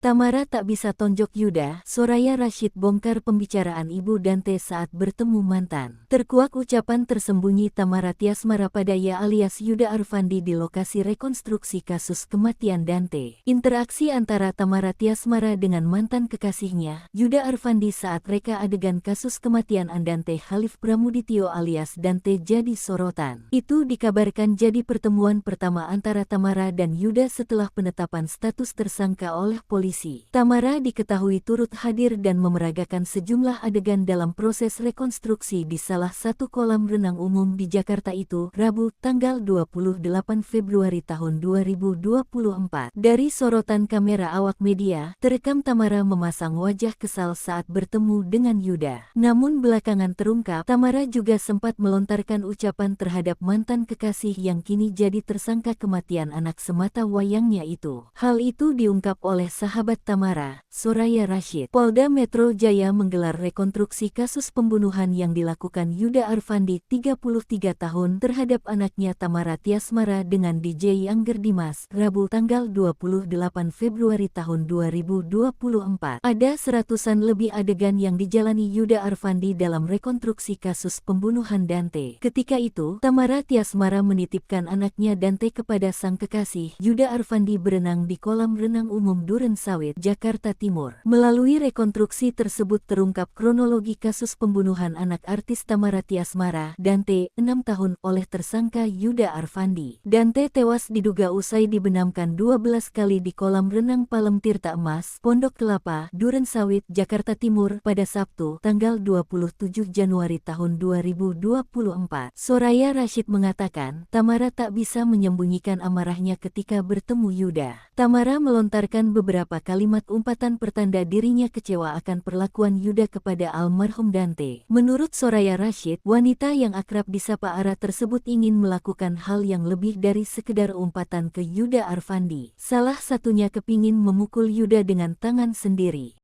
Tamara tak bisa tonjok Yuda, Soraya Rashid bongkar pembicaraan ibu Dante saat bertemu mantan. Terkuak ucapan tersembunyi Tamara Tiasmara Padaya alias Yuda Arfandi di lokasi rekonstruksi kasus kematian Dante. Interaksi antara Tamara Tiasmara dengan mantan kekasihnya, Yuda Arfandi saat reka adegan kasus kematian Andante Khalif Pramudityo alias Dante jadi sorotan. Itu dikabarkan jadi pertemuan pertama antara Tamara dan Yuda setelah penetapan status tersangka oleh polisi. Tamara diketahui turut hadir dan memeragakan sejumlah adegan dalam proses rekonstruksi di salah satu kolam renang umum di Jakarta itu, Rabu, tanggal 28 Februari tahun 2024. Dari sorotan kamera awak media, terekam Tamara memasang wajah kesal saat bertemu dengan Yuda. Namun belakangan terungkap, Tamara juga sempat melontarkan ucapan terhadap mantan kekasih yang kini jadi tersangka kematian anak semata wayangnya itu. Hal itu diungkap oleh sahabat Tamara, Soraya Rashid. Polda Metro Jaya menggelar rekonstruksi kasus pembunuhan yang dilakukan Yuda Arfandi 33 tahun terhadap anaknya Tamara Tiasmara dengan DJ Angger Dimas, Rabu tanggal 28 Februari tahun 2024. Ada seratusan lebih adegan yang dijalani Yuda Arfandi dalam rekonstruksi kasus pembunuhan Dante. Ketika itu, Tamara Tiasmara menitipkan anaknya Dante kepada sang kekasih. Yuda Arfandi berenang di kolam renang umum Duren Sawit, Jakarta Timur. Melalui rekonstruksi tersebut terungkap kronologi kasus pembunuhan anak artis Tamara Tiasmara, Dante, 6 tahun, oleh tersangka Yuda Arfandi. Dante tewas diduga usai dibenamkan 12 kali di kolam renang Palem Tirta Emas, Pondok Kelapa, Duren Sawit, Jakarta Timur, pada Sabtu, tanggal 27 Januari tahun 2024. Soraya Rashid mengatakan, Tamara tak bisa menyembunyikan amarahnya ketika bertemu Yuda. Tamara melontarkan beberapa kalimat umpatan pertanda dirinya kecewa akan perlakuan Yuda kepada almarhum Dante. Menurut Soraya Rashid, wanita yang akrab disapa Ara tersebut ingin melakukan hal yang lebih dari sekedar umpatan ke Yuda Arfandi. Salah satunya kepingin memukul Yuda dengan tangan sendiri.